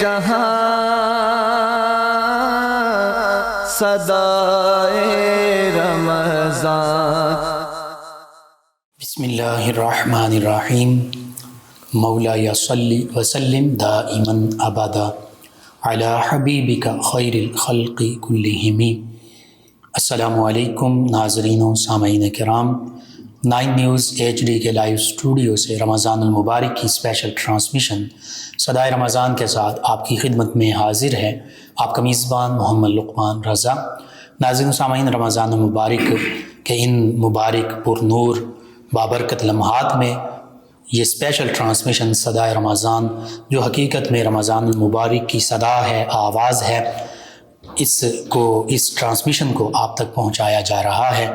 جہاں صدائے رمضان۔ بسم اللہ الرحمن الرحیم۔ مولایا صلی وسلم دائما ابدا علی حبیبک خیر الخلق کلہم۔ السلام علیکم ناظرین و سامعین کرام، 9 نیوز HD کے لائیو اسٹوڈیو سے رمضان المبارک کی اسپیشل ٹرانسمیشن صدائے رمضان کے ساتھ آپ کی خدمت میں حاضر ہے آپ کا میزبان محمد لقمان رضا۔ ناظرین و سامعین، رمضان المبارک کے ان مبارک پر نور بابرکت لمحات میں یہ اسپیشل ٹرانسمیشن صدائے رمضان، جو حقیقت میں رمضان المبارک کی صدا ہے، آواز ہے، اس ٹرانسمیشن کو آپ تک پہنچایا جا رہا ہے۔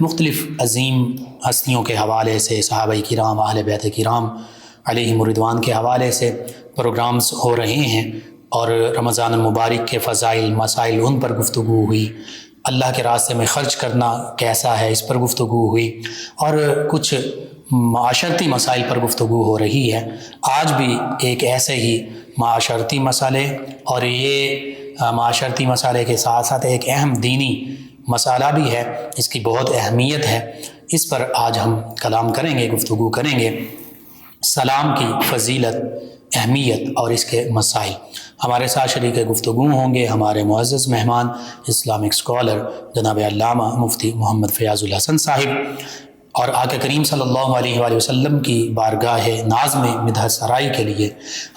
مختلف عظیم ہستیوں کے حوالے سے، صحابہ کرام، اہل بیت کرام علیہم الرضوان کے حوالے سے پروگرامز ہو رہے ہیں، اور رمضان المبارک کے فضائل، مسائل، ان پر گفتگو ہوئی۔ اللہ کے راستے میں خرچ کرنا کیسا ہے، اس پر گفتگو ہوئی، اور کچھ معاشرتی مسائل پر گفتگو ہو رہی ہے۔ آج بھی ایک ایسے ہی معاشرتی مسئلے، اور یہ معاشرتی مسئلے کے ساتھ ساتھ ایک اہم دینی مسئلہ بھی ہے، اس کی بہت اہمیت ہے، اس پر آج ہم کلام کریں گے، گفتگو کریں گے۔ سلام کی فضیلت، اہمیت اور اس کے مسائل۔ ہمارے ساتھ شریک گفتگو ہوں گے ہمارے معزز مہمان، اسلامک اسکالر جناب علامہ مفتی محمد فیاض الحسن صاحب، اور آقا کریم صلی اللہ علیہ وآلہ وسلم کی بارگاہ ناز میں مدحت سرائی کے لیے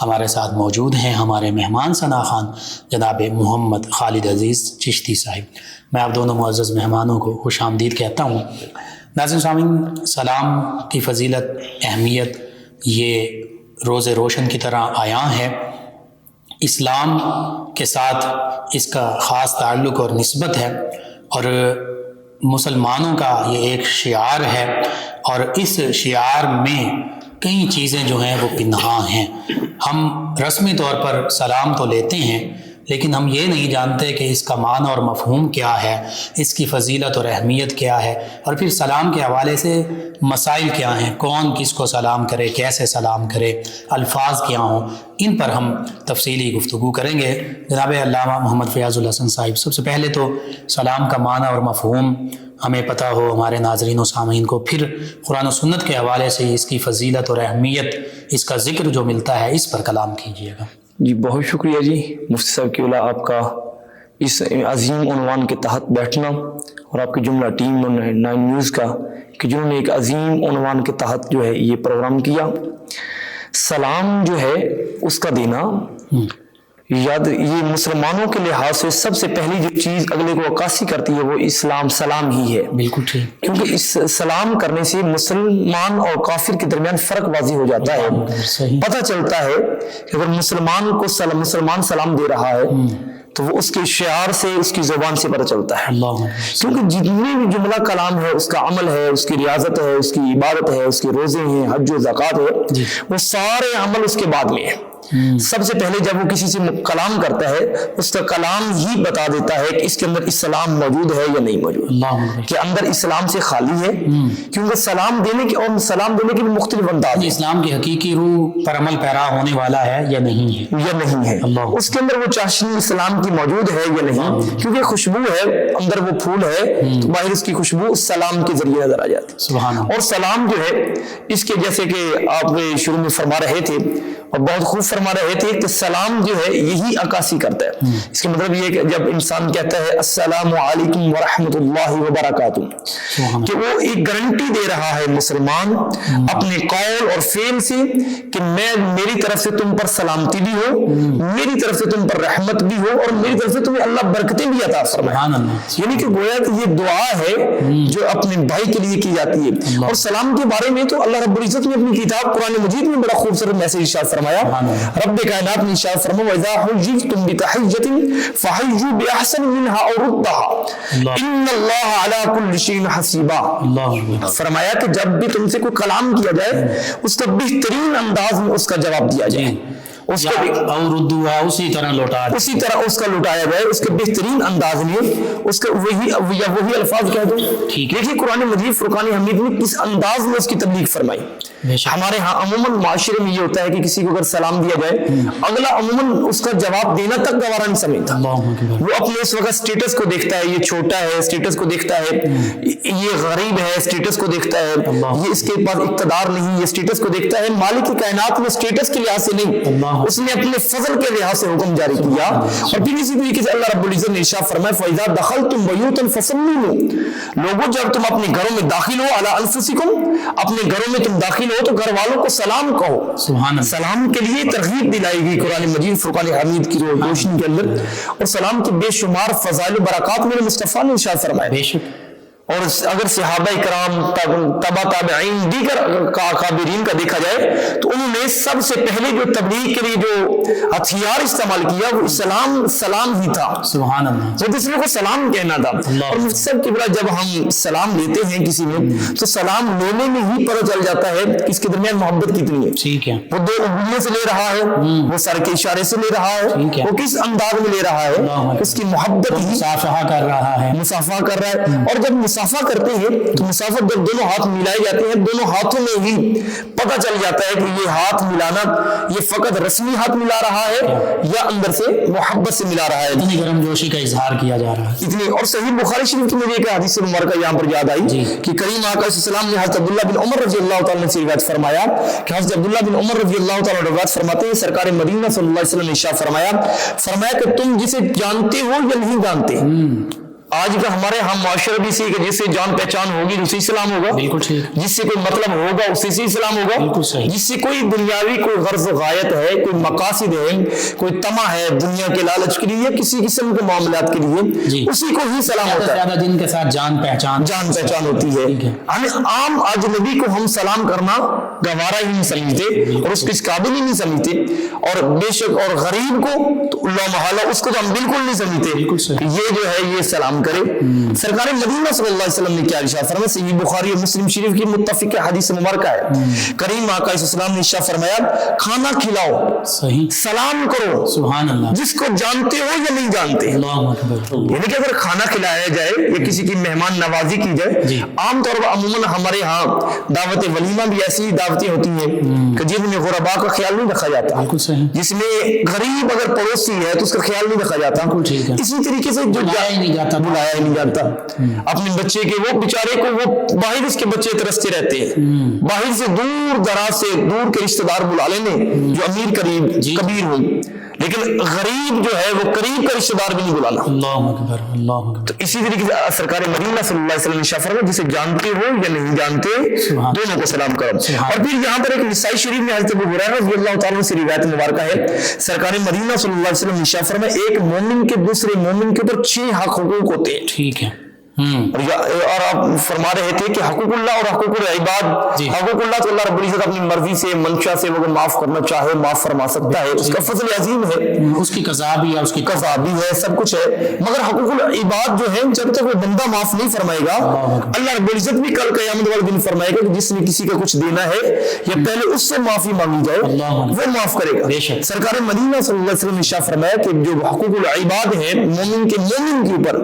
ہمارے ساتھ موجود ہیں ہمارے مہمان ثنا خوان جناب محمد خالد عزیز چشتی صاحب۔ میں آپ دونوں معزز مہمانوں کو خوش آمدید کہتا ہوں۔ ناظرین سامعین، سلام کی فضیلت، اہمیت یہ روز روشن کی طرح عیاں ہے۔ اسلام کے ساتھ اس کا خاص تعلق اور نسبت ہے، اور مسلمانوں کا یہ ایک شعار ہے، اور اس شعار میں کئی چیزیں جو ہیں وہ پنہاں ہیں۔ ہم رسمی طور پر سلام تو لیتے ہیں، لیکن ہم یہ نہیں جانتے کہ اس کا معنی اور مفہوم کیا ہے، اس کی فضیلت اور اہمیت کیا ہے، اور پھر سلام کے حوالے سے مسائل کیا ہیں، کون کس کو سلام کرے، کیسے سلام کرے، الفاظ کیا ہوں، ان پر ہم تفصیلی گفتگو کریں گے۔ جناب علامہ محمد فیاض الحسن صاحب، سب سے پہلے تو سلام کا معنی اور مفہوم ہمیں پتہ ہو، ہمارے ناظرین و سامعین کو، پھر قرآن و سنت کے حوالے سے اس کی فضیلت اور اہمیت، اس کا ذکر جو ملتا ہے، اس پر کلام کیجیے گا۔ جی بہت شکریہ جی مفتی صاحب کیولا، آپ کا اس عظیم عنوان کے تحت بیٹھنا، اور آپ کی جملہ ٹیم 9 نیوز کا کہ جنہوں نے ایک عظیم عنوان کے تحت جو ہے یہ پروگرام کیا۔ سلام جو ہے اس کا دینا، یاد یہ مسلمانوں کے لحاظ سے سب سے پہلی جو چیز اگلے کو عکاسی کرتی ہے وہ اسلام سلام ہی ہے۔ بالکل ٹھیک، کیونکہ اس سلام کرنے سے مسلمان اور کافر کے درمیان فرق واضح ہو جاتا ہے۔ پتہ چلتا ہے کہ اگر مسلمان سلام دے رہا ہے تو وہ اس کے شعار سے، اس کی زبان سے پتہ چلتا ہے، کیونکہ جتنے بھی جملہ کلام ہے، اس کا عمل ہے، اس کی ریاضت ہے، اس کی عبادت ہے، اس کے روزے ہیں، حج و زکوٰۃ ہے، وہ سارے عمل اس کے بعد میں ہے۔ سب سے پہلے جب وہ کسی سے کلام کرتا ہے، اس کا کلام ہی بتا دیتا ہے کہ اس کے اندر اسلام موجود ہے یا نہیں موجود، کہ اندر اسلام سے خالی ہے، کیونکہ سلام دینے کے بھی مختلف انداز ہیں۔ اسلام کی حقیقی روح پر عمل پیرا ہونے والا ہے یا نہیں ہے، اس کے اندر وہ چاشنی اسلام کی موجود ہے یا نہیں، کیونکہ خوشبو ہے، اندر وہ پھول ہے تو باہر اس کی خوشبو سلام کے ذریعے نظر آ جاتی ہے۔ سبحان اللہ۔ اور سلام جو ہے اس کے جیسے کہ آپ شروع میں فرما رہے تھے اور بہت خوب فرما رہے تھے کہ سلام جو ہے یہی عکاسی کرتا ہے۔ اس کا مطلب یہ کہ جب انسان کہتا ہے السلام علیکم ورحمۃ اللہ وبرکاتہ، کہ وہ ایک گارنٹی دے رہا ہے مسلمان اپنے قول اور فعل سے کہ میری طرف سے تم پر سلامتی بھی ہو، میری طرف سے تم پر رحمت بھی ہو، اور میری طرف سے تمہیں اللہ برکتیں بھی عطا فرمائے۔ یعنی کہ گویا کہ یہ دعا ہے جو اپنے بھائی کے لیے کی جاتی ہے۔ اور سلام کے بارے میں تو اللہ رب العزت نے اپنی کتاب قرآن مجید میں بڑا خوبصورت میسج ارشاد فرمایا۔ رب کائنات نے ارشاد فرمایا وَإِذَا حُيِّيتُم بِتَحِيَّةٍ فَحَيُّوا بِأَحْسَنَ مِنْهَا أَوْ رُدُّوهَا إِنَّ اللَّهَ عَلَى كُلِّ شَيْءٍ حَسِيبٌ۔ فرمایا کہ جب بھی تم سے کوئی کلام کیا جائے اس کا بہترین انداز میں اس کا جواب دیا جائے۔ اس کو بھی اور اردو ہے اسی طرح لوٹا دیں، اسی طرح اس کا لٹایا جائے، اس کے بہترین انداز میں اس کا وہی الفاظ کہہ دو. ٹھیک ہے. دیکھیے قرآن مجید فرقان حمید نے کس انداز میں اس کی تبلیغ فرمائی. بے شک. ہمارے ہاں عموماً معاشرے میں یہ ہوتا ہے کہ کسی کو اگر سلام دیا جائے اگلا عموماً اس کا جواب دینا تک گوارا نہیں سمجھتا. اللہ اکبر. وہ اپنے اس وقت سٹیٹس کو دیکھتا ہے، یہ چھوٹا ہے اسٹیٹس کو دیکھتا ہے، یہ غریب ہے اسٹیٹس کو دیکھتا ہے، یہ اس کے پاس اقتدار نہیں یہ اسٹیٹس کو دیکھتا ہے. مالک کی کائنات میں اسٹیٹس کے لحاظ سے نہیں، اس نے اپنے فضل کے لحاظ سے حکم جاری کیا. اور پھر اسی طریقے سے اللہ رب العزت نے ارشاد فرمایا فَإِذَا دَخَلْتُمْ بَيُوتًا فَسَلِّمُوا، لوگوں جب تم اپنے گھروں میں داخل ہو عَلَىٰ أَنفُسِكُمْ، اپنے گھروں میں تم داخل ہو تو گھر والوں کو سلام کہو. سبحان اللہ. سلام کے لیے ترغیب دلائی گئی قرآن مجید فرقان حمید کی روشنی کے اندر. اور سلام کے بے شمار فضائل و برکات میرے مصطفیٰ نے ارشاد فرمایا. بے شک. اور اگر صحابہ کرام تبا تابعین دیگر اکابرین کا دیکھا جائے تو انہوں نے سب سے پہلے جو تبلیغ کے لیے جو ہتھیار استعمال کیا وہ سلام ہی تھا. سبحان اللہ. جو دوسرے کو سلام کہنا تھا. اور مفتی صاحب کبرا جب ہم سلام لیتے ہیں کسی میں تو سلام لینے میں ہی پتہ چل جاتا ہے کہ اس کے درمیان محبت کتنی ہے. ٹھیک ہے. وہ دو انگلیوں سے لے رہا ہے، وہ سر کے اشارے سے لے رہا ہے، وہ کس انداز میں لے رہا ہے، اس کی محبت ہی مصافحہ کر رہا ہے، مسافہ کر رہا ہے. اور جب مسافہ کرتے ہیں تو مسافہ جب دونوں ہاتھ ملائے جاتے ہیں دونوں ہاتھوں میں ہی پتہ چل جاتا ہے کہ یہ ہاتھ ملانا یہ فقط رسمی ہاتھ ملا رہا ہے یا اندر سے محبت سے ملا رہا ہے. اتنی گرم جوشی کا اظہار کیا جا رہا ہے. اتنی. اور صحیح بخاری شریف کی مجھے ایک حدیث مبارکہ یہاں پر یاد آئی کہ کریم آقا صلی اللہ علیہ وسلم نے حضرت عبداللہ بن عمر رضی اللہ تعالیٰ سے روایت فرمایا کہ حضرت عبداللہ بن عمر رضی اللہ تعالیٰ روایت فرماتے ہیں سرکار مدینہ صلی اللہ علیہ وسلم نے ارشاد فرمایا کہ تم جسے جانتے ہو یا نہیں جانتے. آج کا ہمارے ہم معاشرہ بھی سی کہ جس سے جان پہچان ہوگی اسی اسلام ہوگا. بالکل ٹھیک. جس سے کوئی مطلب ہوگا اسی سے اسلام ہوگا. بالکل صحیح. جس سے کوئی دنیاوی کوئی غرض و غایت ہے، کوئی مقاصد ہے، کوئی طمع ہے دنیا کے لالچ کے لیے کسی قسم کے معاملات کے لیے اسی کو ہی سلام ہوتا ہے. زیادہ جن کے ساتھ جان پہچان ہوتی ہے. ہمیں عام اجنبی کو ہم سلام کرنا گوارا ہی نہیں سمجھتے اور اس کے قابل ہی نہیں سمجھتے. اور بے شک اور غریب کو تو اللہ محالہ اس کو تو ہم بالکل نہیں سمجھتے یہ جو ہے یہ سلام کرے. سرکار مدینہ صلی اللہ علیہ وسلم نے کیا ارشاد فرمایا؟ صحیح بخاری اور مسلم شریف کی متفق حدیث مبارکہ ہے. کریم آقا علیہ السلام نے ارشاد فرمایا کھانا کھلاؤ، صحیح سلام کرو. سبحان اللہ. جس کو جانتے ہو یا نہیں جانتے. اللہ اکبر. یعنی کہ اگر کھانا کھلایا جائے یا کسی کی مہمان نوازی کی جائے عام طور پر عموماً ہمارے ہاں دعوت ولیمہ بھی ایسی دعوتیں ہوتی ہیں کہ جن میں غرباء کا خیال نہیں رکھا جاتا. جس میں غریب اگر پڑوسی ہے تو اس کا خیال نہیں رکھا جاتا. اسی طریقے سے جو بلایا نہیں جاتا اپنے بچے کے وہ بیچارے کو وہ باہر اس کے بچے ترستے رہتے ہیں. باہر سے دور دراز سے دور کے رشتہ دار بلا لینے جو امیر قریب کبیر ہو، لیکن غریب جو ہے وہ قریب کا رشتہ دار بھی نہیں بلانا. اللہ اکبر. اللہ اکبر. تو اسی طریقے سے سرکار مدینہ صلی اللہ علیہ وسلم نے فرمایا جسے جانتے ہو یا نہیں جانتے دونوں کو سلام کرو. اور پھر یہاں پر ایک نسائی شریف میں حضرت ابو ہریرہ رضی اللہ تعالیٰ سے روایت مبارکہ ہے سرکار مدینہ صلی اللہ علیہ وسلم نے فرمایا ایک مومن کے دوسرے مومن کے اوپر 6 حقوق ہوتے ہیں. ٹھیک ہے. اور آپ فرما رہے تھے کہ حقوق اللہ اور حقوق العباد. حقوق اللہ تو اللہ رب العزت اپنی مرضی سے منشا سے وہ معاف کرنا چاہے معاف فرما سکتا ہے، اس کا فضل عظیم ہے، اس کی قضا بھی ہے، اس کی قضا بھی ہے، سب کچھ ہے. مگر حقوق العباد جو ہے جب تک وہ بندہ معاف نہیں فرمائے گا اللہ رب العزت بھی کل قیامت والے دن فرمائے گا کہ جس نے کسی کا کچھ دینا ہے یا پہلے اس سے معافی مانگی جائے وہ معاف کرے گا. سرکار مدینہ صلی اللہ علیہ وسلم نے فرمایا کہ جو حقوق العباد ہیں مومن کے اوپر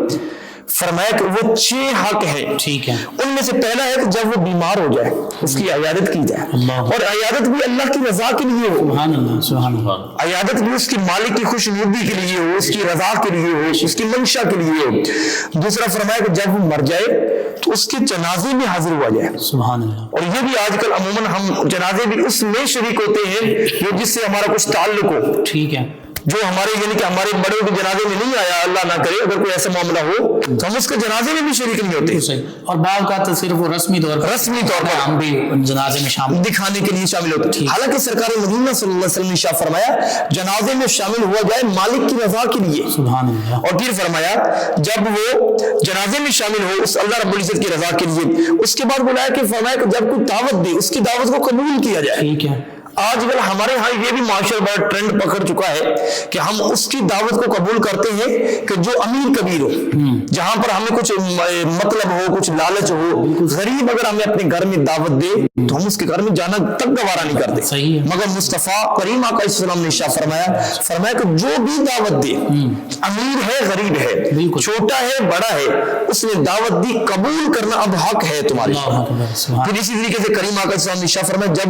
فرمایا کہ وہ 6 حق ہے. ٹھیک ہے. ان میں سے پہلا ہے کہ جب وہ بیمار ہو جائے اس کی عیادت کی جائے اور عیادت بھی اللہ کی رضا کے لیے ہو. سبحان اللہ. سبحان اللہ. عیادت بھی اس کی مالک کی خوشنودی کے لیے ہو، اس کی رضا کے لیے ہو، اس کی منشا کے لیے ہو. دوسرا فرمایا کہ جب وہ مر جائے تو اس کے جنازے میں حاضر ہوا جائے. سبحان اللہ. اور یہ بھی آج کل عموماً ہم جنازے بھی اس میں شریک ہوتے ہیں جو جس سے ہمارا کچھ تعلق ہو. ٹھیک ہے. جو ہمارے یعنی کہ ہمارے بڑوں کے جنازے میں نہیں آیا اللہ نہ کرے اگر کوئی ایسا معاملہ ہو تو ہم اس کے جنازے میں بھی شریک نہیں ہوتے. اور بعض کا تو صرف رسمی طور پر ہم بھی جنازے میں شامل دکھانے کے لیے شامل ہوتے. حالانکہ سرکار مدینہ صلی اللہ علیہ وسلم نے فرمایا جنازے میں شامل ہوا جائے مالک کی رضا کے لیے. سبحان اللہ. اور پھر فرمایا جب وہ جنازے میں شامل ہو اس اللہ رب العزت کی رضا کے لیے. اس کے بعد بلایا کہ فرمایا کہ جب کوئی دعوت دے اس کی دعوت کو قبول کیا جائے. ٹھیک ہے. آج کل ہمارے ہاں یہ بھی معاشرہ بڑا ٹرینڈ پکڑ چکا ہے کہ ہم اس کی دعوت کو قبول کرتے ہیں کہ جو امیر کبیر ہو، جہاں پر ہمیں کچھ مطلب ہو، کچھ لالچ ہو. غریب اگر ہمیں اپنے گھر میں دعوت دے تو ہم اس کے گھر میں جانا تک گوارا نہیں کرتے. مگر مصطفیٰ کریم آقا علیہ السلام نے ارشاد فرمایا کہ جو بھی دعوت دے، امیر ہے غریب ہے، چھوٹا ہے بڑا ہے، اس نے دعوت دی، قبول کرنا اب حق ہے تمہارے. پھر اسی طریقے سے کریم آقا علیہ السلام نے ارشاد فرمایا جب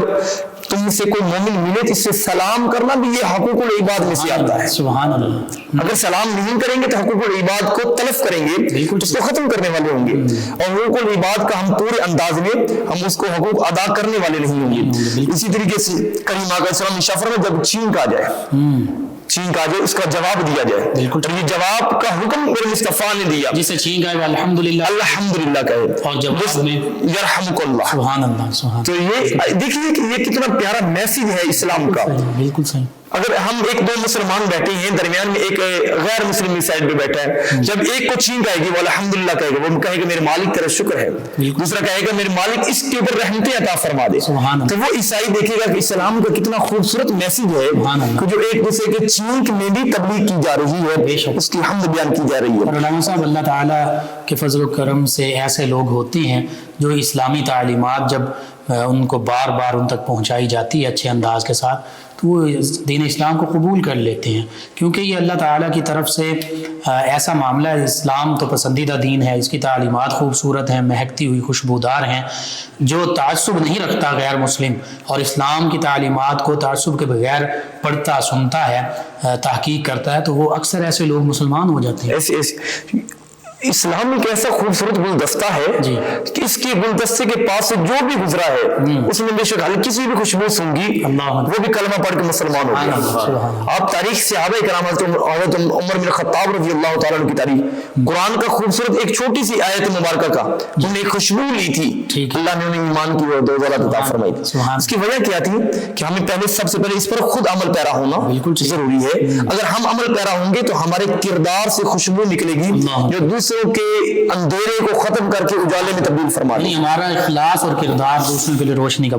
تم سے کوئی مومن ملے تو اس سے سلام کرنا بھی یہ حقوق العباد میں سے آتا ہے. سبحان اللہ. اگر سلام نہیں کریں گے تو حقوق العباد کو تلف کریں گے، اس کو ختم کرنے والے ہوں گے، اور حقوق العباد کا ہم پورے انداز میں ہم اس کو حقوق ادا کرنے والے نہیں ہوں گے. اسی طریقے سے کریم آقا علیہ السلام نے ارشاد فرمایا جب چھینک آ جائے اس کا جواب دیا جائے، اور یہ جواب کا حکم میرے مصطفیٰ نے دیا. جسے چھینک آئے الحمدللہ الحمدللہ کہے، اور جواب میں یرحمک اللہ. سبحان اللہ سبحان. تو یہ دیکھیے کہ یہ کتنا پیارا میسج ہے اسلام کا. بالکل صحیح. اگر ہم ایک دو مسلمان بیٹھے ہیں، درمیان میں ایک غیر مسلم سائڈ پہ بیٹھا ہے، جب ایک کو چھینک آئے گی وہ الحمدللہ کہے گا، وہ کہے گا میرے مالک تیرا شکر ہے. دوسرا کہے گا میرے مالک اس کے اوپر رحمتیں عطا فرما دے. تو وہ عیسائی دیکھے گا کہ اسلام کا کتنا خوبصورت میسج ہے کہ جو ایک دوسرے کے چھینک میں بھی تبلیغ کی جا رہی ہے، اس کی حمد بیان کی جا رہی ہے. اور علامہ صاحب اللہ تعالیٰ کے فضل و کرم سے ایسے لوگ ہوتے ہیں جو اسلامی تعلیمات جب ان کو بار بار ان تک پہنچائی جاتی ہے اچھے انداز کے ساتھ تو وہ دین اسلام کو قبول کر لیتے ہیں، کیونکہ یہ اللہ تعالیٰ کی طرف سے ایسا معاملہ ہے. اسلام تو پسندیدہ دین ہے، اس کی تعلیمات خوبصورت ہیں، مہکتی ہوئی خوشبودار ہیں. جو تعصب نہیں رکھتا غیر مسلم اور اسلام کی تعلیمات کو تعصب کے بغیر پڑھتا سنتا ہے، تحقیق کرتا ہے، تو وہ اکثر ایسے لوگ مسلمان ہو جاتے ہیں. اسلام ایک ایسا خوبصورت گلدستہ ہے کہ اس کے گلدستے کے پاس سے جو بھی گزرا ہے اس میں بے شک ہلکی سی بھی خوشبو سونگی وہ بھی کلمہ پڑھ کے مسلمان ہو گیا. آپ تاریخ صحابہ کرام حضرت عمر بن خطاب رضی اللہ تعالیٰ عنہ کی تاریخ، قرآن کا خوبصورت ایک چھوٹی سی آیت مبارکہ کا انہوں نے ایک خوشبو لی تھی، اللہ نے انہیں ایمان کی اور دولت عطا فرمائی تھی. اس کی وجہ کیا تھی کہ ہمیں پہلے سب سے پہلے اس پر خود عمل پیرا ہونا ضروری ہے. اگر ہم عمل پیرا ہوں گے تو ہمارے کردار سے خوشبو نکلے گی جو دوسروں کے اندھیرے کو ختم کر کے اجالے میں تبدیل فرما دے. ہمارا اخلاص اور کردار دوسروں کے لیے روشنی کا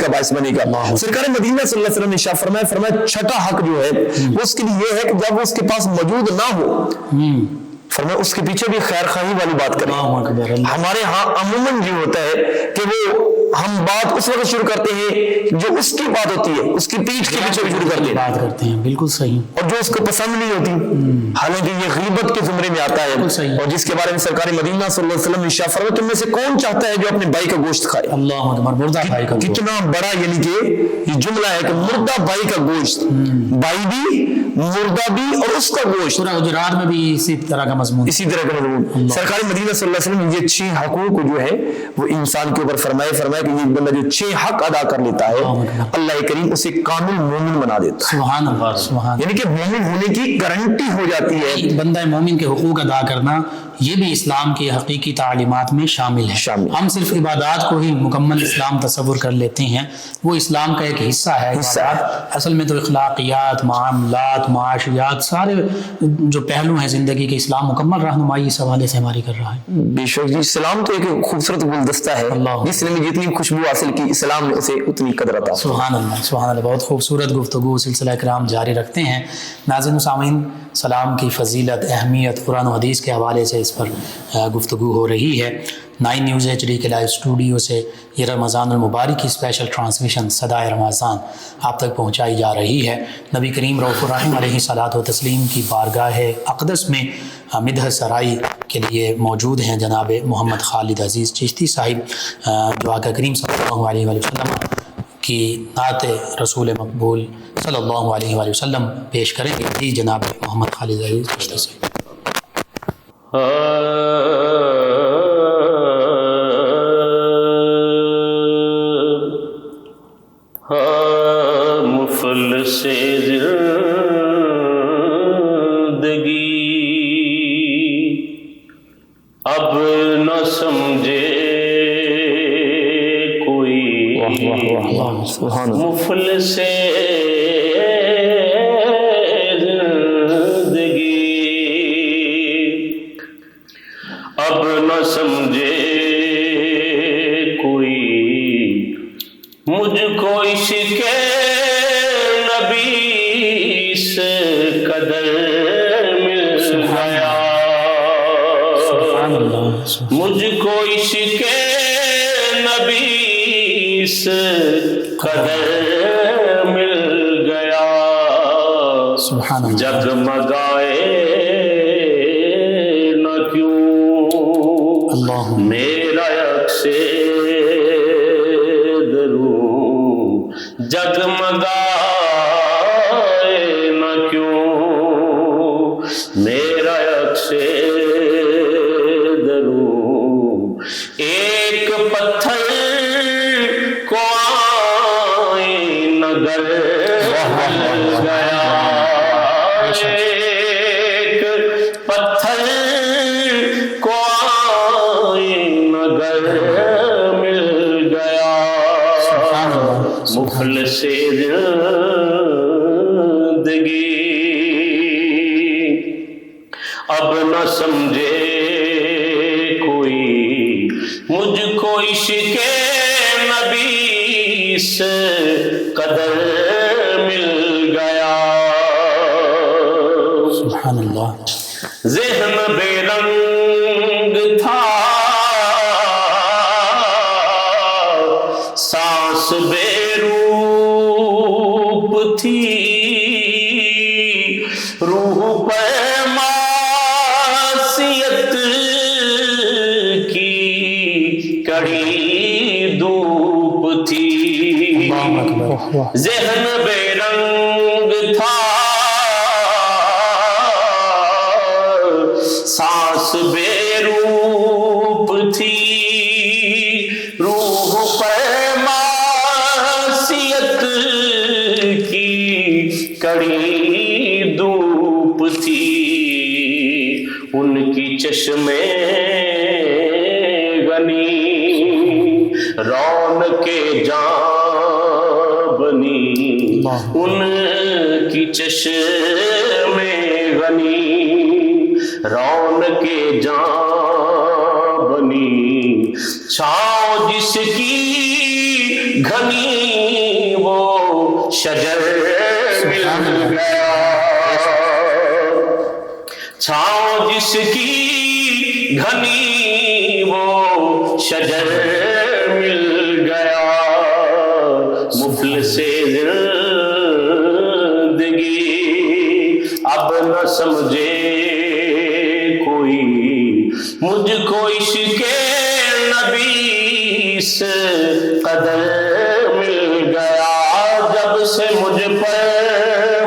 باعث بنے گا. سرکار مدینہ صلی اللہ علیہ وسلم نے ارشاد فرمایا چھٹا حق جو ہے وہ اس کے لیے یہ ہے کہ جب وہ اس کے پاس موجود نہ ہو، فرمایا اس کے پیچھے بھی خیر خواہی والی بات کریں. ہمارے ہاں عموماً یہ ہوتا ہے کہ وہ ہم بات اس وقت شروع کرتے ہیں جو اس کی بات ہوتی ہے، اس کی پیٹھ کے پیچھے شروع کرتے ہیں. بالکل صحیح. اور جو اس کو پسند نہیں ہوتی، حالانکہ یہ غیبت کے زمرے میں آتا ہے، اور جس کے بارے میں سرکار مدینہ صلی اللہ علیہ وسلم نے ارشاد فرمایا تم میں سے کون چاہتا ہے جو اپنے بھائی کا گوشت کھائے. اللہ اکبر. مردہ بھائی کا کتنا بڑا یعنی کہ یہ جملہ ہے کہ مردہ بھائی کا گوشت، بھائی بھی مردہ بھی اور اس کا گوشت. سورہ حجرات میں بھی اسی طرح کا مضمون. سرکار مدینہ صلی اللہ علیہ وسلم یہ 6 حقوق جو ہے وہ انسان کے اوپر فرمایا کہ یہ بندہ جو 6 حق ادا کر لیتا ہے اللہ کریم اسے کامل مومن بنا دیتا ہے. سبحان اللہ سبحان. یعنی کہ مومن ہونے کی گارنٹی ہو جاتی ہے. بندہ مومن کے حقوق ادا کرنا یہ بھی اسلام کی حقیقی تعلیمات میں شامل ہے. ہم صرف عبادات کو ہی مکمل اسلام تصور کر لیتے ہیں، وہ اسلام کا ایک حصہ ہے. اصل میں تو اخلاقیات، معاملات، معاشیات، سارے جو پہلو ہیں زندگی کے اسلام مکمل رہنمائی اس حوالے سے ہماری کر رہا ہے. بے شک اسلام تو ایک خوبصورت گلدستہ ہے، جس نے جتنی خوشبو حاصل کی اسلام نے اسے اتنی قدر عطا. سبحان اللہ سبحان اللہ. بہت خوبصورت گفتگو سلسلہ کرام جاری رکھتے ہیں. ناظرین و سامعین، سلام کی فضیلت، اہمیت قرآن و حدیث کے حوالے سے اس پر گفتگو ہو رہی ہے. 9 نیوز HD کے لائیو اسٹوڈیو سے یہ رمضان المبارک کی اسپیشل ٹرانسمیشن صدائے رمضان آپ تک پہنچائی جا رہی ہے. نبی کریم رؤوف الرحیم علیہ الصلاۃ والتسلیم کی بارگاہ اقدس میں مدح سرائی کے لیے موجود ہیں جناب محمد خالد عزیز چشتی صاحب، جو آقا کریم صلی اللہ علیہ وسلم کی نعت رسول مقبول صلی اللہ علیہ وآلہ وسلم پیش کریں گے. جی جناب محمد خالد عزیز چشتی صاحب. مفلس زندگی اب نہ سمجھے کوئی، مفلس زندگی اب نہ سمجھے کوئی، مجھ کو عشق مجھ کو عشق نبی سے قدر مل گیا سبحان اللہ جگمگائے نہ کیوں اللہ میرا عکس درو جگمگائے نہ کیوں میرا عکس درو ایک پتھر کو آئینہ گر گیا ایک پتھر کو آئینہ گر مل گیا مفلس زندگی اب نہ سمجھے کوئی مجھ کو عشق نبی سے قدر مل گیا سبحان اللہ ذہن بے رنگ تھا سانس بے روپ تھی روح پہ معصیت کی کڑی دھوپ تھی ذہن بے رنگ تھا سانس بے روپ تھی روح پہ معصیت کی کڑی دھوپ تھی ان کی چشمے غنی رونق جاں بنی ان کی چشمے غنی رونق جاں بنی چھاؤں جس کی گھنی وہ شجر مل گیا چھاؤں جس کی گھنی وہ شجر مل گیا مفلس زندگی اب نہ سمجھے کوئی مجھ کو عشق نبی سے قدر مل گیا جب سے مجھ پر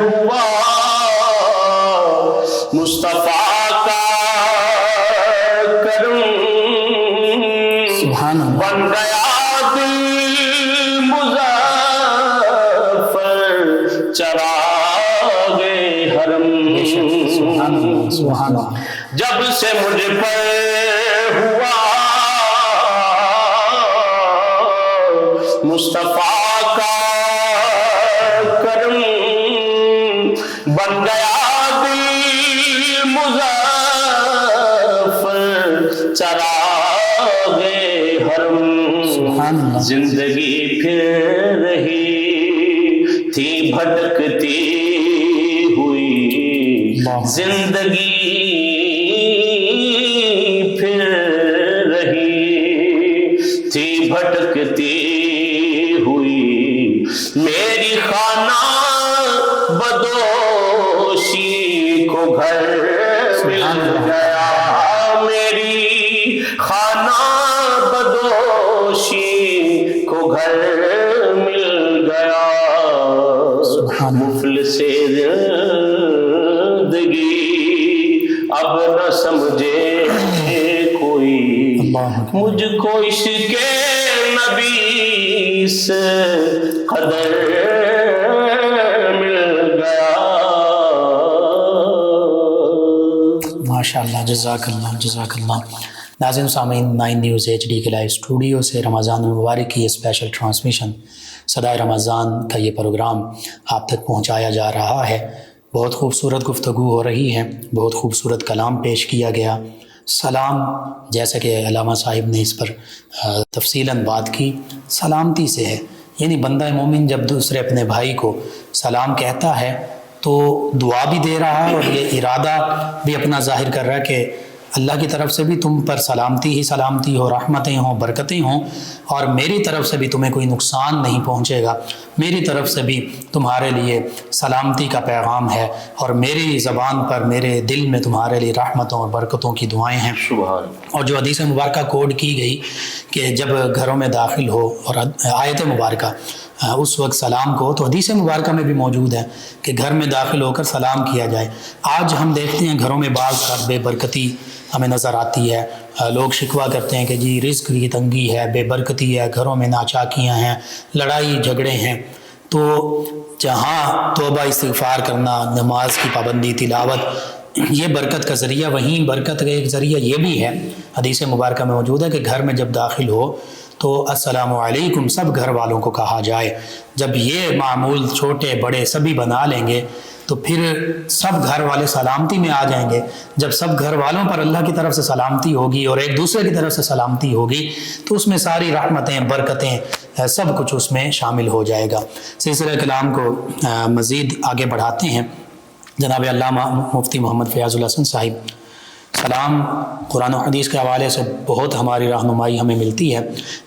ہوا مصطفیٰ کا کرم سبحان اللہ بن گیا دل مظفر چراغ حرم سبحان اللہ سبحان اللہ جب سے مجھ پر ہوا مصطفیٰ کا کرم بن گیا دل مظفر چراغ حرم سبحان اللہ زندگی پھر رہی تھی بھٹکتی ہوئی زندگی پھر رہی تھی بھٹکتی ہوئی میری خانہ بدوشی کو گھر مل گیا میری خانہ بدوشی کو گھر مل گیا مفلس زندگی اب نہ سمجھے کوئی مجھ کو عشق نبی سے قدر مل گیا ماشاءاللہ جزاک اللہ ناظرین سامعین 9 نیوز HD کے لائیو اسٹوڈیو سے رمضان المبارک کی یہ اسپیشل ٹرانسمیشن صدائے رمضان کا یہ پروگرام آپ تک پہنچایا جا رہا ہے بہت خوبصورت گفتگو ہو رہی ہے بہت خوبصورت کلام پیش کیا گیا سلام جیسا کہ علامہ صاحب نے اس پر تفصیلاً بات کی سلامتی سے ہے یعنی بندہ مومن جب دوسرے اپنے بھائی کو سلام کہتا ہے تو دعا بھی دے رہا ہے اور یہ ارادہ بھی اپنا ظاہر کر رہا ہے کہ اللہ کی طرف سے بھی تم پر سلامتی ہی سلامتی ہو، رحمتیں ہوں، برکتیں ہوں، اور میری طرف سے بھی تمہیں کوئی نقصان نہیں پہنچے گا، میری طرف سے بھی تمہارے لیے سلامتی کا پیغام ہے، اور میری زبان پر، میرے دل میں تمہارے لیے رحمتوں اور برکتوں کی دعائیں ہیں۔ سبحان اور جو حدیث مبارکہ کوڈ کی گئی کہ جب گھروں میں داخل ہو، اور آیت مبارکہ اس وقت سلام کو، تو حدیث مبارکہ میں بھی موجود ہے کہ گھر میں داخل ہو کر سلام کیا جائے۔ آج ہم دیکھتے ہیں گھروں میں بعض کا بے برکتی ہمیں نظر آتی ہے، لوگ شکوہ کرتے ہیں کہ جی رزق کی تنگی ہے، بے برکتی ہے، گھروں میں ناچاکیاں ہیں، لڑائی جھگڑے ہیں۔ تو جہاں توبہ استغفار کرنا، نماز کی پابندی، تلاوت، یہ برکت کا ذریعہ، وہیں برکت کا ایک ذریعہ یہ بھی ہے، حدیث مبارکہ میں موجود ہے کہ گھر میں جب داخل ہو تو السلام علیکم سب گھر والوں کو کہا جائے۔ جب یہ معمول چھوٹے بڑے سبھی بنا لیں گے تو پھر سب گھر والے سلامتی میں آ جائیں گے۔ جب سب گھر والوں پر اللہ کی طرف سے سلامتی ہوگی اور ایک دوسرے کی طرف سے سلامتی ہوگی تو اس میں ساری رحمتیں، برکتیں، سب کچھ اس میں شامل ہو جائے گا۔ سلسلہ کلام کو مزید آگے بڑھاتے ہیں۔ جناب علامہ مفتی محمد فیاض الحسن صاحب، سلام قرآن و حدیث کے حوالے سے بہت ہماری رہنمائی ہمیں ملتی ہے،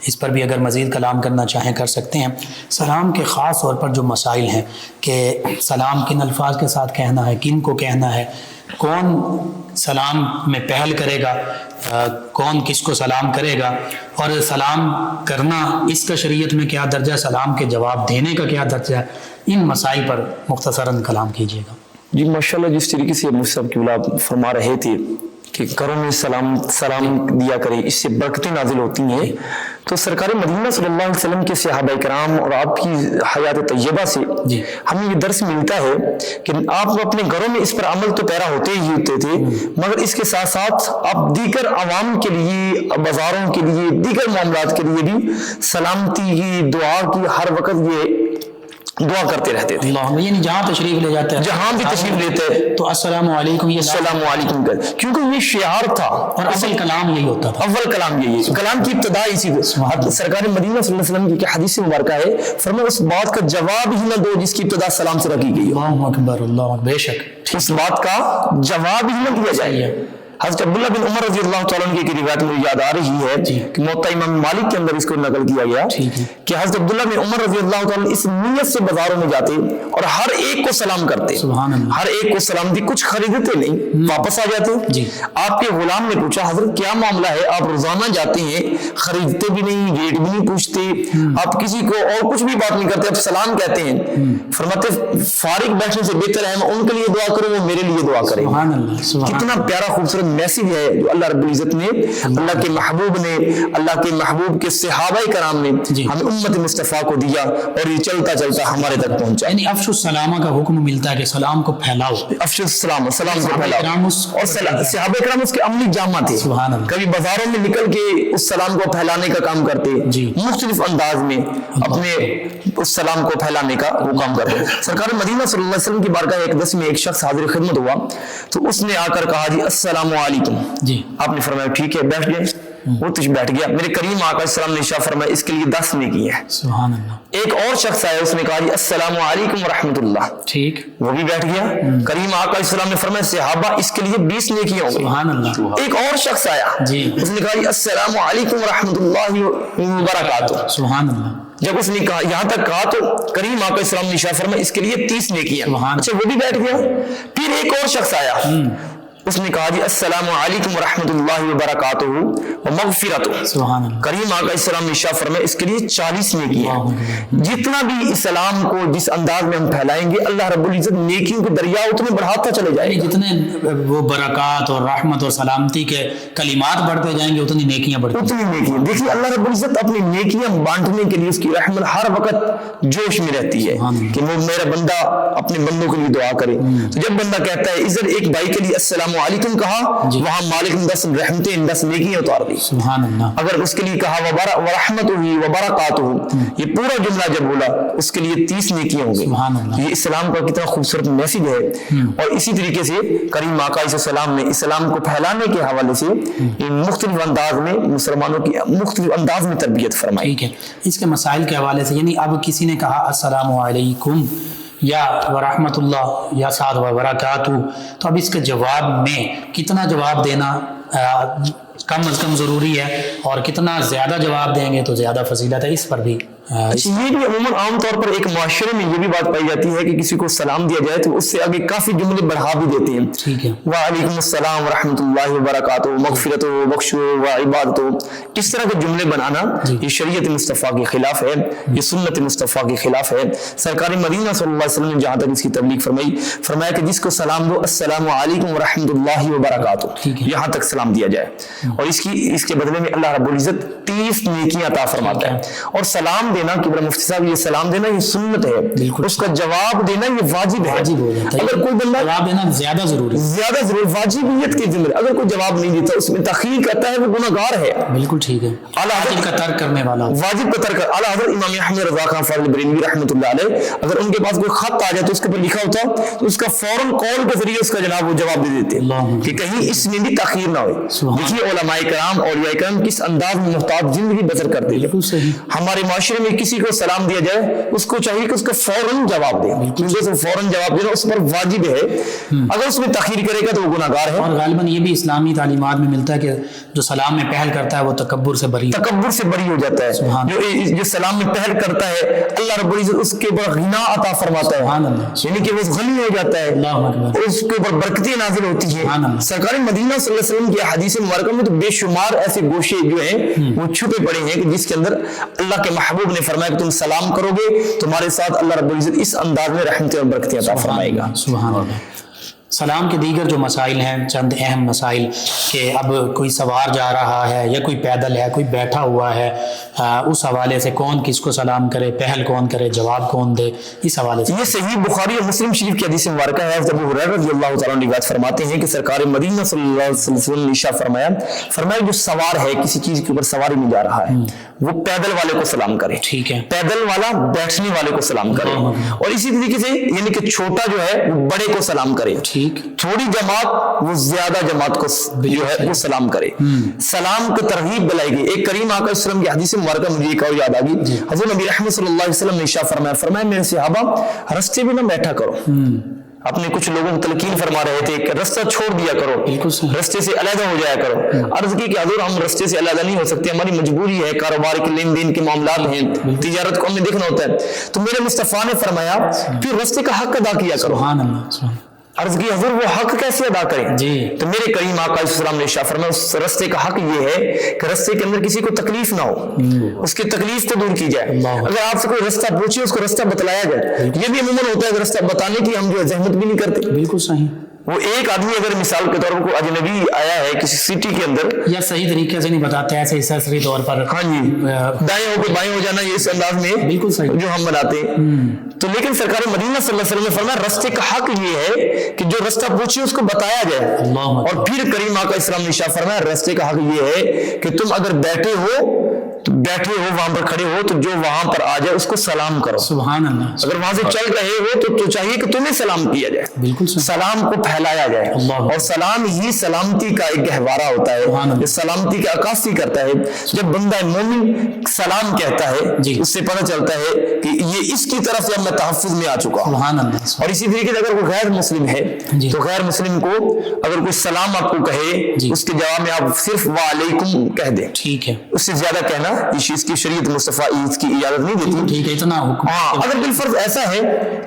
اس پر بھی اگر مزید کلام کرنا چاہیں کر سکتے ہیں۔ سلام کے خاص طور پر جو مسائل ہیں کہ سلام کن الفاظ کے ساتھ کہنا ہے، کن کو کہنا ہے، کون سلام میں پہل کرے گا، کون کس کو سلام کرے گا، اور سلام کرنا اس کا شریعت میں کیا درجہ ہے، سلام کے جواب دینے کا کیا درجہ ہے، ان مسائل پر مختصراً کلام کیجیے گا۔ جی ماشاءاللہ، جس طریقے سے مفتی صاحب کی اولاد فرما رہے تھے کہ گھروں میں سلام دیا کرے، اس سے برکتیں نازل ہوتی ہیں، تو سرکار مدینہ صلی اللہ علیہ وسلم کے صحابہ کرام اور آپ کی حیات طیبہ سے ہمیں یہ درس ملتا ہے کہ آپ اپنے گھروں میں اس پر عمل تو پیرا ہوتے ہی ہوتے تھے، مگر اس کے ساتھ ساتھ آپ دیگر عوام کے لیے، بازاروں کے لیے، دیگر معاملات کے لیے بھی سلامتی کی، دعا کی ہر وقت یہ دعا کرتے رہتے تھے۔ اللہ، یعنی جہاں تشریف لے جاتے ہیں، جہاں بھی تشریف لیتے تو السلام علیکم، یہ السلام علیکم کر، کیونکہ یہ شعار تھا اور اصل کلام یہی ہوتا تھا، اول کلام یہی ہے، کلام کی ابتدا اسی سرکار مدینہ صلی اللہ علیہ وسلم کی حدیث مبارکہ ہے، فرمایا اس بات کا جواب ہی نہ دو جس کی ابتدا سلام سے رکھی گئی ہو۔ اللہ اکبر، اللہ اکبر، بے شک اس بات کا جواب ہی نہ دیا جائے۔ حضرت عبداللہ بن عمر رضی اللہ تعالیٰ عنہ کی روایت مجھے یاد آ رہی ہے کہ موطا امام مالک کے اندر اس کو نقل کیا گیا کہ حضرت عبداللہ بن عمر رضی اللہ تعالیٰ اس نیت سے بازاروں میں جاتے اور ہر ایک کو سلام کرتے، ہر ایک کو سلام دی، کچھ خریدتے نہیں، واپس آ جاتے۔ آپ کے غلام نے پوچھا حضرت کیا معاملہ ہے، آپ روزانہ جاتے ہیں، خریدتے بھی نہیں، ریٹ بھی نہیں پوچھتے، آپ کسی کو اور کچھ بھی بات نہیں کرتے، آپ سلام کہتے ہیں۔ فرماتے فارغ بیٹھنے سے بہتر ہے میں ان کے لیے دعا کروں، وہ میرے لیے دعا کریں۔ کتنا پیارا خوبصورت میسج ہے جو اللہ رب العزت نے، اللہ کے محبوب نے، اللہ کے محبوب کے صحابہ کرام نے ہمیں امت مصطفیٰ کو دیا، اور یہ چلتا چلتا ہمارے تک پہنچا۔ یعنی افشو السلامہ کا حکم ملتا ہے کہ سلام کو پھیلاؤ، افشو السلام، سلام کو پھیلاؤ، اور صحابہ کرام اس کے عملی جامع تھے، کبھی بازاروں میں نکل کے اس سلام کو پھیلانے کا کام کرتے، مختلف انداز میں اپنے اس سلام کو پھیلانے کا وہ کام کرتے۔ سرکار مدینہ صلی اللہ علیہ وسلم کی بارگاہ اقدس میں ایک شخص حاضر خدمت ہوا تو اس نے آ کر کہا جی السلام علیکم، آپ نے فرمایا ٹھیک ہے بیٹھ گئے، وہ تجھ بیٹھ گیا۔ میرے کریم آقا السلام نے ارشاد فرمایا اس کے لیے 10 نیکی ہیں۔ سبحان اللہ۔ ایک اور شخص آیا اس نے کہا جی السلام علیکم ورحمۃ اللہ، ٹھیک، وہ بھی بیٹھ گیا۔ کریم آقا السلام نے فرمایا صحابہ اس کے لیے 20 نیکی ہوں گی۔ سبحان اللہ۔ ایک اور شخص آیا اس نے کہا جی السلام علیکم ورحمۃ اللہ وبرکاتہ، سبحان اللہ۔ جب اس نے کہا یہاں تک کہا تو کریم آقا السلام نے ارشاد فرمایا اس کے لیے 30 نیکی ہیں۔ اچھا وہ بھی بیٹھ گیا۔ پھر ایک اور شخص آیا اس نے کہا جی السلام علیکم ورحمۃ اللہ وبرکاتہ ومغفرۃ، سبحان اللہ۔ کریم آقا السلام نے ارشاد فرمایا اس کے لیے 40 نیکی ہیں۔ جتنا بھی اسلام کو جس انداز میں ہم پھیلائیں گے اللہ رب العزت نیکیوں کے دریا اتنے بڑھاتا چلے جائے گا، جتنے وہ برکات اور رحمت اور سلامتی کے کلمات بڑھتے جائیں گے اتنی نیکیاں بڑھتی، اتنی نیکیاں۔ دیکھیے اللہ رب العزت اپنی نیکیاں بانٹنے کے لیے اس کی رحمت ہر وقت جوش میں رہتی ہے کہ وہ میرا بندہ اپنے بندوں کے لیے دعا کرے۔ تو جب بندہ کہتا ہے ادھر ایک بھائی کے لیے السلام علیکم کہا، وہاں مالک نے 10 رحمتیں 10 نیکیاں اتار دی۔ سبحان اللہ۔ اگر اس کے لیے کہا ورحمتہ وبرکاتہ، یہ پورا جملہ جب بولا اس کے لیے 30 نیکیاں ہوں گی۔ سبحان اللہ۔ یہ اسلام کا کتنا خوبصورت میسج ہے۔ اور اسی طریقے سے کریم آقا علیہ السلام نے اسلام کو پھیلانے کے حوالے سے مختلف انداز میں مسلمانوں کی مختلف انداز میں تربیت فرمائی۔ ٹھیک ہے، اس کے مسائل کے حوالے سے یعنی اب کسی نے کہا السلام علیکم یا ورحمۃ اللہ یا ساتھ وبرکاتہ، تو اب اس کے جواب میں کتنا جواب دینا کم از کم ضروری ہے اور کتنا زیادہ جواب دیں گے تو زیادہ فضیلت ہے، اس پر بھی یہ بھی عموماً عام طور پر ایک معاشرے میں یہ بھی بات پائی جاتی ہے کہ کسی کو سلام دیا جائے تو اس سے آگے کافی جملے بڑھا بھی دیتے ہیں. ٹھیک ہے. وعلیکم السلام ورحمۃ اللہ وبرکاتہ، مغفرت و بخش و عبادت، اس طرح کے جملے بنانا یہ شریعت مصطفیٰ کے خلاف ہے، یہ سنت مصطفیٰ کے خلاف ہے. سرکار مدینہ صلی اللہ علیہ وسلم نے جہاں تک اس کی تبلیغ فرمایا کہ جس کو سلام دو السلام علیکم ورحمۃ اللہ وبرکاتہ، یہاں تک سلام دیا جائے، اور اس کے بدلے میں اللہ رب العزت 30 نیکیاں عطا فرماتا ہے. اور سلام دینا کہ مفتی صاحب یہ سلام دینا یہ سنت ہے، اس کا جواب دینا یہ واجب ہے. اگر کوئی بندہ جواب دینا زیادہ ضروری واجبیت کے ذمہ، اگر کوئی جواب نہیں دیتا اس میں تاخیر کرتا ہے وہ گناہ گار ہے. بالکل ٹھیک ہے. واجب کا ترک کرنے والا، واجب کا ترک. اعلیٰ حضرت امام احمد رضا خان فاضل بریلوی رحمۃ اللہ علیہ اگر ان کے پاس کوئی خط آ جائے تو اس کے اوپر لکھا ہوتا تو اس کا فوراً کال کے ذریعے اس کا جناب وہ جواب دے دیتے کہ کہیں اس میں بھی تاخیر نہ ہوئے. دیکھیے علماء کرام اولیاء کرام کس انداز میں محتاط زندگی بسر کرتے ہیں. بالکل صحیح. ہمارے معاشرے میں کسی کو سلام دیا جائے اس کو چاہیے کہ اس کا فوراً جواب دے، فوراً جواب دینا اس پر واجب ہے. اگر اس میں تاخیر کرے گا تو وہ گناہ گار ہے. اور غالباً یہ بھی اسلامی تعلیمات میں ملتا ہے کہ جو سلام میں پہل کرتا ہے وہ تکبر سے بری ہو جاتا ہے. جو سلام میں پہل کرتا ہے اللہ رب العزت اس کے اوپر غنا عطا فرماتا ہے، یعنی کہ وہ غنی ہو جاتا ہے اور اس کے اوپر برکتیں نازل ہوتی ہیں. سرکار مدینہ صلی اللہ علیہ وسلم کی حدیث مبارکہ میں تو بے شمار ایسے گوشے جو ہیں وہ چھپے پڑے ہیں کہ جس کے اندر اللہ کے محبوب نے فرمایا کہ تم سلام کرو گے تمہارے ساتھ اللہ رب العزت اس انداز میں رحمتیں اور برکتیں عطا فرمائے گا. سبحان اللہ. سلام کے دیگر جو مسائل ہیں، چند اہم مسائل، کہ اب کوئی سوار جا رہا ہے یا کوئی پیدل ہے، کوئی بیٹھا ہوا ہے، اس حوالے سے کون کس کو سلام کرے، پہل کون کرے، جواب کون دے، اس حوالے سے یہ صحیح بخاری اور مسلم شریف کی حدیث مبارکہ ہے. حضرت ابو ہریرہ رضی اللہ تعالیٰ عنہ روایت فرماتے ہیں کہ سرکار مدینہ صلی اللہ علیہ وسلم نے ارشاد فرمایا جو سوار ہے کسی چیز کے اوپر سواری میں جا رہا ہے وہ پیدل والے کو سلام کرے. ٹھیک ہے. پیدل والا بیٹھنے والے کو سلام کرے، اور اسی طریقے سے یعنی کہ چھوٹا جو ہے وہ بڑے کو سلام کرے، تھوڑی جماعت وہ زیادہ جماعت کو جو ہے وہ سلام کرے. سلام کو ترغیب دلائی گئی. ایک کریم آقا صلی اللہ علیہ وسلم کی حدیث مبارکہ مجھے ایک اور یاد آ گئی. حضرت نبی رحمت صلی اللہ علیہ وسلم نے ارشاد فرمایا میرے صحابہ رستے میں نہ بیٹھا کرو. اپنے کچھ لوگوں کو تلقین فرما رہے تھے کہ رستہ چھوڑ دیا کرو، رستے سے علیحدہ ہو جایا کرو. عرض کی کہ حضور ہم رستے سے علیحدہ نہیں ہو سکتے، ہماری مجبوری ہے، کاروبار کے لین دین کے معاملات ہیں، تجارت کو ہمیں دیکھنا ہوتا ہے. تو میرے مصطفیٰ نے فرمایا پھر رستے کا حق ادا کیا کرو. سبحان اللہ. عرض کی حضور وہ حق کیسے ادا کریں؟ تو میرے کریم آقا علیہ السلام نے ارشاد فرمایا اس رستے کا حق یہ ہے کہ رستے کے اندر کسی کو تکلیف نہ ہو، اس کی تکلیف کو دور کی جائے. اگر آپ سے کوئی رستہ پوچھے اس کو رستہ بتلایا جائے. یہ بھی عموماً ہوتا ہے کہ رستہ بتانے کی ہم جو زحمت بھی نہیں کرتے. بالکل صحیح. وہ ایک آدمی اگر مثال کے طور پر کوئی اجنبی آیا ہے کسی سٹی کے اندر یا صحیح طریقے سے نہیں بتاتے ایسے سرسری طور پر، ہاں جی دائیں ہو کے بائیں ہو جانا، یہ اس انداز میں بالکل صحیح جو ہم بناتے ہیں. تو لیکن سرکار مدینہ صلی اللہ علیہ وسلم نے فرمایا رستے کا حق یہ ہے کہ جو رستہ پوچھے اس کو بتایا جائے. اور پھر کریم آقا اسلام نے ارشاد فرمایا رستے کا حق یہ ہے کہ تم اگر بیٹھے ہو وہاں پر کھڑے ہو تو جو وہاں پر آ جائے اس کو سلام کرو. سبحان اللہ. اگر وہاں سے چل رہے ہو تو چاہیے کہ تمہیں سلام کیا جائے. بالکل سلام کو پھیلایا جائے. اور سلام ہی سلامتی کا ایک گہوارہ ہوتا ہے، یہ سلامتی کی عکاسی کرتا ہے. جب بندہ مومن سلام کہتا ہے اس سے پتہ چلتا ہے کہ یہ اس کی طرف سے میں تحفظ میں آ چکا ہوں. سبحان اللہ. اور اسی طریقے سے اگر کوئی غیر مسلم ہے تو غیر مسلم کو اگر کوئی سلام آپ کو کہے اس کے جواب میں آپ صرف وعلیکم کہہ دیں. ٹھیک ہے. اس سے زیادہ کہنا اس کی شریعت مصطفیٰ اس کی اجازت نہیں دیتی. ٹھیک ہے. اتنا حکم. اگر بالفرض ایسا ہے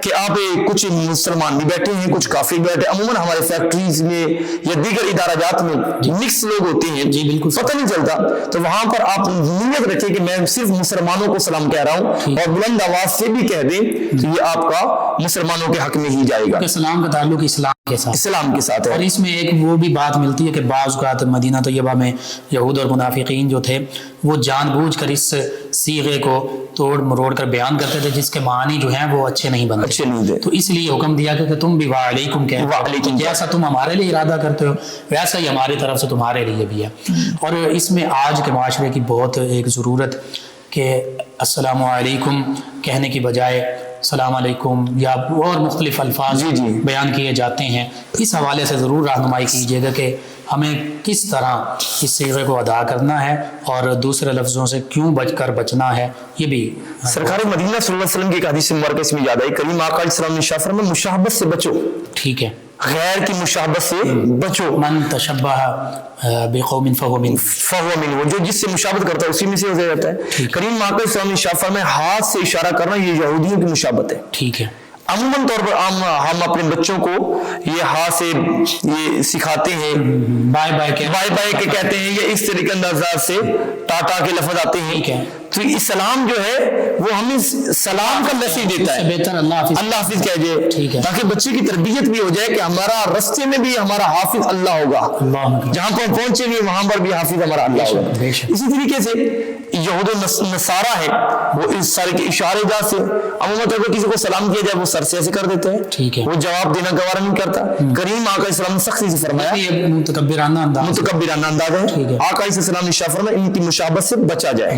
کہ آپ کچھ مسلمان بھی بیٹھے ہیں کچھ کافر بیٹھے، عموماً ہمارے فیکٹریز میں یا دیگر ادارہ جات میں مکس لوگ ہوتے ہیں، بالکل پتہ نہیں چلتا، تو وہاں پر آپ نیت رکھیں کہ میں صرف مسلمانوں کو سلام کہہ رہا ہوں اور بلند آواز سے بھی کہہ دیں تو یہ آپ کا مسلمانوں کے حق میں ہی جائے گا. سلام کا تعلق اسلام کے ساتھ ہے. اور اس میں ایک وہ بھی بات ملتی ہے کہ بعض اوقات مدینہ طیبہ میں یہود اور منافقین جو تھے وہ جان بوجھ کر اس صیغے کو توڑ مروڑ کر بیان کرتے تھے جس کے معنی جو ہیں وہ اچھے نہیں بنتے. تو اس لیے حکم دیا کہ تم بھی وعلیکم کہو، جیسا تم ہمارے لیے ارادہ کرتے ہو ویسا ہی ہماری طرف سے تمہارے لیے بھی ہے. اور اس میں آج کے معاشرے کی بہت ایک ضرورت کہ السلام علیکم کہنے کی بجائے السلام علیکم یا اور مختلف الفاظ بیان کیے جاتے ہیں. اس حوالے سے ضرور رہنمائی کیجیے گا کہ ہمیں کس طرح اس صیغے کو ادا کرنا ہے اور دوسرے لفظوں سے کیوں بچ کر بچنا ہے. یہ بھی سرکار مدینہ صلی اللہ علیہ وسلم کی ایک حدیث مبارکہ اس میں یاد آئی. کریم آقا علیہ السلام نے ارشاد فرمایا مشابہت سے بچو. ٹھیک ہے. غیر کی مشابہت سے بچو. من تشبہ بقوم فہو منہم، فہو منہم، جو جس سے مشابہت کرتا ہے اسی میں سے ہو جاتا ہے. کریم آقا صلی اللہ علیہ وسلم میں ہاتھ سے اشارہ کرنا یہ یہودیوں کی مشابہت ہے. ٹھیک ہے. عموماً طور پر ہم اپنے بچوں کو یہ ہاتھ سے یہ سکھاتے ہیں، بائے بائے کے کہتے ہیں، یا اس طریقے اندازات سے ٹاٹا کے لفظ آتے ہیں. ٹھیک ہے. تو اسلام جو ہے وہ ہمیں سلام کا میسج دیتا ہے، بہتر اللہ حافظ کہہ جائے، ٹھیک ہے، تاکہ بچے کی تربیت بھی ہو جائے کہ ہمارا رستے میں بھی ہمارا حافظ اللہ ہوگا، جہاں پر پہنچے گے وہاں پر بھی حافظ ہمارا اللہ ہوگا. اسی طریقے سے یہود و نصارہ ہے، وہ اس سارے کے اشارے جات سے عموماً طور پر کسی کو سلام کیا جائے وہ سر سے ایسے کر دیتے ہیں، ٹھیک ہے، وہ جواب دینا گوارا نہیں کرتا. کریم آقا اسلام نے سختی سے فرمایا، یہ متکبرانہ انداز ہے. آقا علیہ السلام نے شاہ فرمایا ان کی مشابہت سے بچا جائے.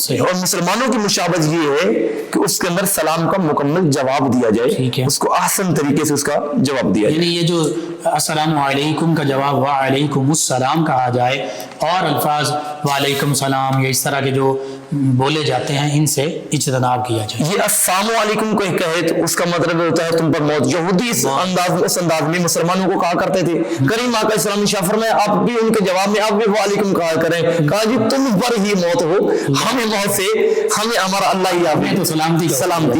اور مسلمانوں کی مشابہت یہ ہے کہ اس کے اندر سلام کا مکمل جواب دیا جائے، اس کو احسن طریقے سے اس کا جواب دیا جائے. یعنی یہ جو السلام علیکم کا جواب وعلیکم السلام کہا جائے، اور الفاظ وعلیکم السلام یا اس طرح کے جو بولے جاتے ہیں ان سے اجتناب کیا جائے. یہ السلام علیکم کو کہے تو اس کا مطلب ہوتا ہے تم پر موت. یہودی اس انداز میں مسلمانوں کو کہا کرتے تھے. کریم آقا اسلام نے شاہ فرمایا آپ بھی ان کے جواب میں آپ بھی وعلیکم کہا کریں. کہا جی تم پر ہی موت ہو، ہمیں موت سے ہمیں ہمارا اللہ ہی آپ تو سلامتی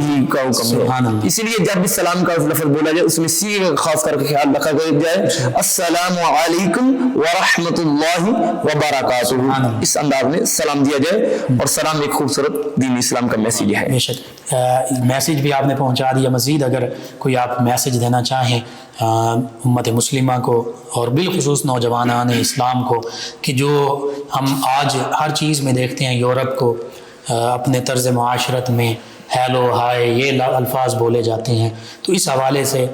ہی کا حکم ہے. اسی لیے جب بھی سلام کا لفظ بولا جائے اس میں صیغہ خاص کر کے خیال رکھا جائے السلام علیکم ورحمۃ اللہ وبرکاتہ. اس انداز میں سلام دیا جائے، اور سلام ایک خوبصورت دین اسلام کا میسیج ہے. بے شک میسیج بھی آپ نے پہنچا دیا. مزید اگر کوئی آپ میسیج دینا چاہیں امت مسلمہ کو اور بالخصوص نوجوانان اسلام کو، کہ جو ہم آج ہر چیز میں دیکھتے ہیں یورپ کو اپنے طرز معاشرت میں ہیلو ہائے یہ الفاظ بولے جاتے ہیں، تو اس حوالے سے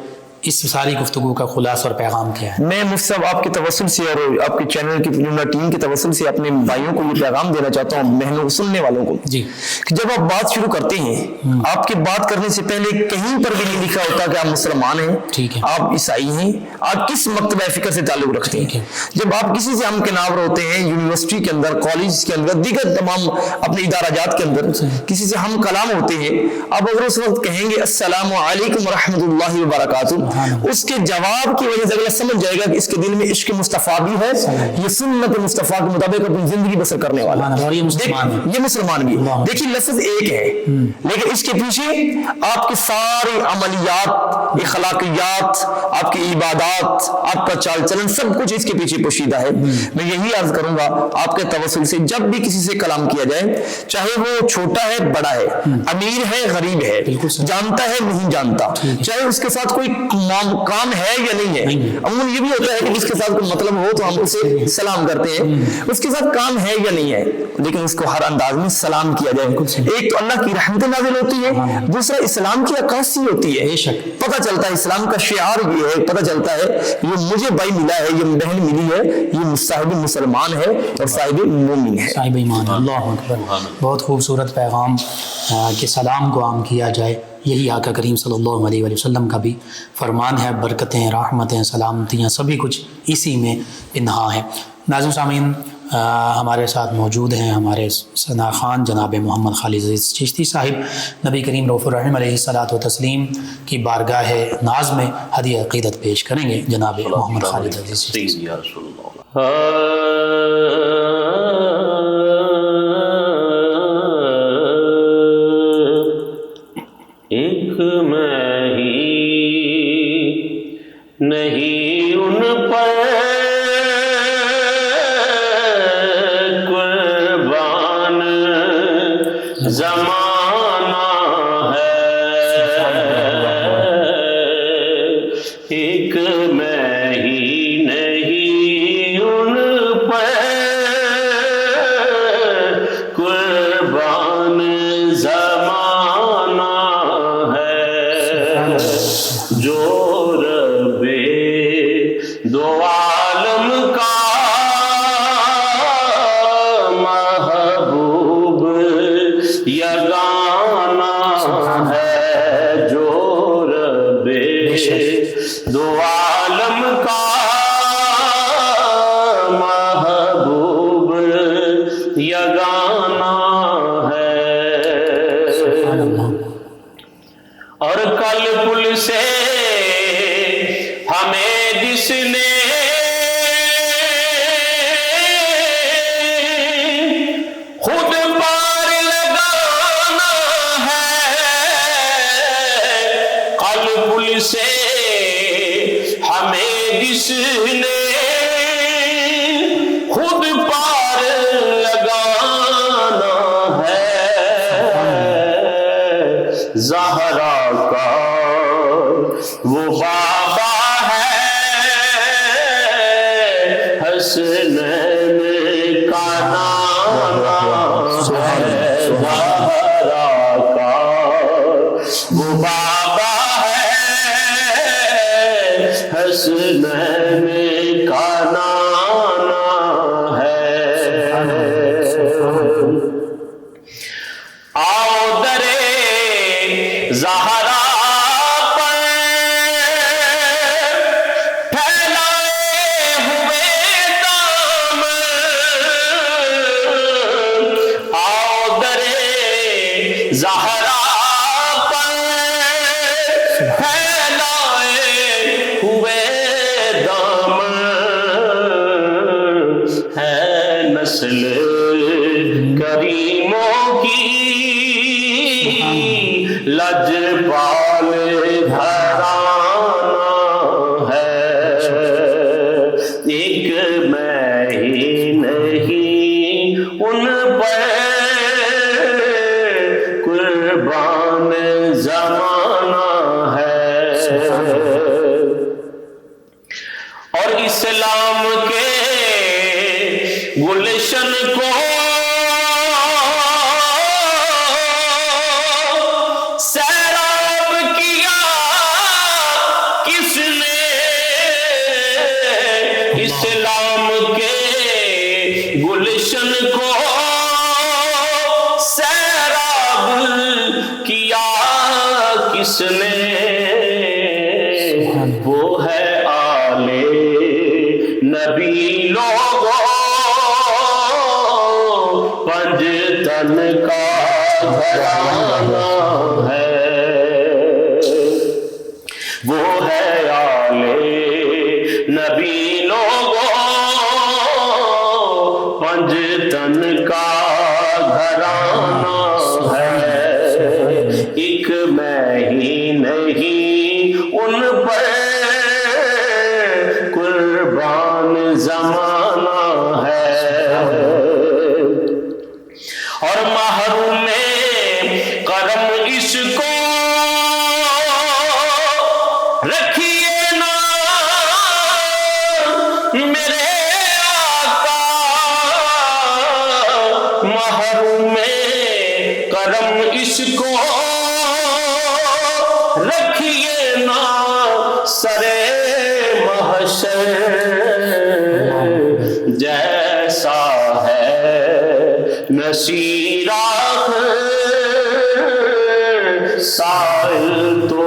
اس ساری گفتگو کا خلاصہ اور پیغام کیا ہے؟ میں مفتی صاحب آپ کے توسل سے اور آپ کے چینل کی ٹیم کے توسل سے اپنے بھائیوں کو یہ پیغام دینا چاہتا ہوں، بہنوں سننے والوں کو، جی، کہ جب آپ بات شروع کرتے ہیں آپ کے بات کرنے سے پہلے کہیں پر بھی نہیں لکھا ہوتا کہ آپ مسلمان ہیں، ٹھیک ہے، آپ عیسائی ہیں، آپ کس مکتبہ فکر سے تعلق رکھتے ہیں. جب آپ کسی سے ہم کنار ہوتے ہیں یونیورسٹی کے اندر، کالج کے اندر، دیگر تمام اپنے ادارہ جات کے اندر کسی سے ہم کلام ہوتے ہیں، آپ اگر اس وقت کہیں گے السلام علیکم ورحمۃ اللہ وبرکاتہ، اس کے جواب کی وجہ سے اگلا سمجھ جائے گا کہ اس کے دل میں عشق مصطفیٰ بھی ہے، یہ سنت مصطفیٰ کے مطابق اپنی زندگی بسر کرنے والا ہے، یہ مسلمان بھی. دیکھیے لفظ ایک ہے لیکن اس کے پیچھے آپ کی ساری عملیات، اخلاقیات، آپ کی عبادات، آپ کا چال چلن، سب کچھ اس کے پیچھے پوشیدہ ہے. میں یہی عرض کروں گا آپ کے توسل سے، جب بھی کسی سے کلام کیا جائے، چاہے وہ چھوٹا ہے بڑا ہے، امیر ہے غریب ہے، جانتا ہے نہیں جانتا، چاہے اس کے ساتھ کوئی کام ہے یا نہیں ہے. عموماً یہ بھی ہوتا ہے کہ جس کے ساتھ کوئی مطلب ہو تو ہم اسے سلام کرتے ہیں، اس کے ساتھ کام ہے یا نہیں ہے، لیکن اس کو ہر انداز میں سلام کیا جائے. ایک تو اللہ کی رحمت نازل ہوتی ہے، دوسرا اسلام کی عکاسی ہوتی ہے. پتہ چلتا ہے اسلام کا شعار یہ ہے، پتہ چلتا ہے یہ مجھے بھائی ملا ہے، یہ بہن ملی ہے، یہ صاحب مسلمان ہے اور صاحب مومن ہے، صاحب ایمان. اللہ اکبر. بہت خوبصورت پیغام کہ سلام کو عام کیا جائے. یہی آقا کریم صلی اللہ علیہ وسلم کا بھی فرمان ہے. برکتیں، رحمتیں، سلامتیاں سبھی کچھ اسی میں پنہاں ہیں. ناظرین سامعین، ہمارے ساتھ موجود ہیں ہمارے ثنا خان جناب محمد خالد عزیز چشتی صاحب. نبی کریم رؤوف الرحیم علیہ الصلوۃ والتسلیم کی بارگاہ ناز میں ہدیہ عقیدت پیش کریں گے جناب محمد خالد عزیز چشتی. ایک میں ہی نہیں ان پر قربان زمانہ ہے، ایک میں ہی نہیں ان پر قربان زمانہ ہے، جو رب دو عالم کا محبوب یگانہ ہے، جو رب دو عالم کا محبوب یگانہ ہے. اور کل پل سے ہمیں سے ہمیں جس نے خود پار لگانا ہے، زہرا کا وہ بابا ہے، حسنین کا نانا ہے، زہرا کا وہ بابا ہے، حسنین کا نانا ہے۔ آؤ درے زہرا پر پھیلائے ہوئے دامن، آؤ درے زہرا پر پھیلائے ہوئے دامن، ہے نسل کریموں کی لجپال گھرانہ ہے، ایک میں ہی نہیں ان پر قربان زمانہ ہے، اور اسلام کے گلشن کو سیراب کیا کس نے، اسلام کے گلشن کو سیراب کیا کس نے، وہ ہے آل نبی لوگوں پنجتن کا گھرانہ ہے، وہ ہے آل نبی لوگوں پنجتن کا گھرانہ ہے، ایک میں ہی نہیں ان پر قربان زمانہ ہے، اور محروم کرم اس کو رکھیے نا میرے آقا، محروم کرم اس کو رکھیے نا سرے محشر، جیسا ہے نصیر آخر سائل تو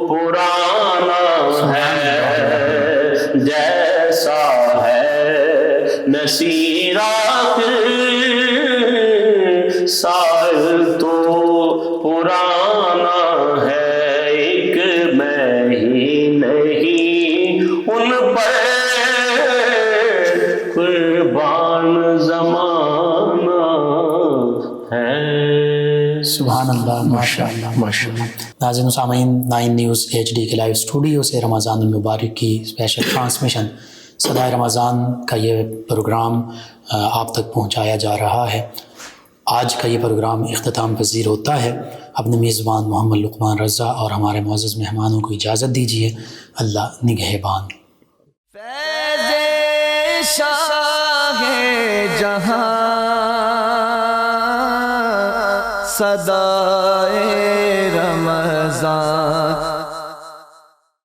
پرانا ہے، جیسا ہے نصیر آخر سائل تو پرانا ہے، ایک میں ہی نہیں ان پر قربان زمانہ ہے۔ سبحان اللہ، ماشاء اللہ، ماشاء اللہ۔ ناظرین و سامعین، 9 نیوز HD کے لائیو اسٹوڈیو سے رمضان المبارک کی اسپیشل ٹرانسمیشن صدائے رمضان کا یہ پروگرام آپ تک پہنچایا جا رہا ہے۔ آج کا یہ پروگرام اختتام پذیر ہوتا ہے۔ اپنے میزبان محمد لقمان رضا اور ہمارے معزز مہمانوں کو اجازت دیجیے۔ اللہ نگہبان۔ فیض شاہ جہاں صدائے رمضان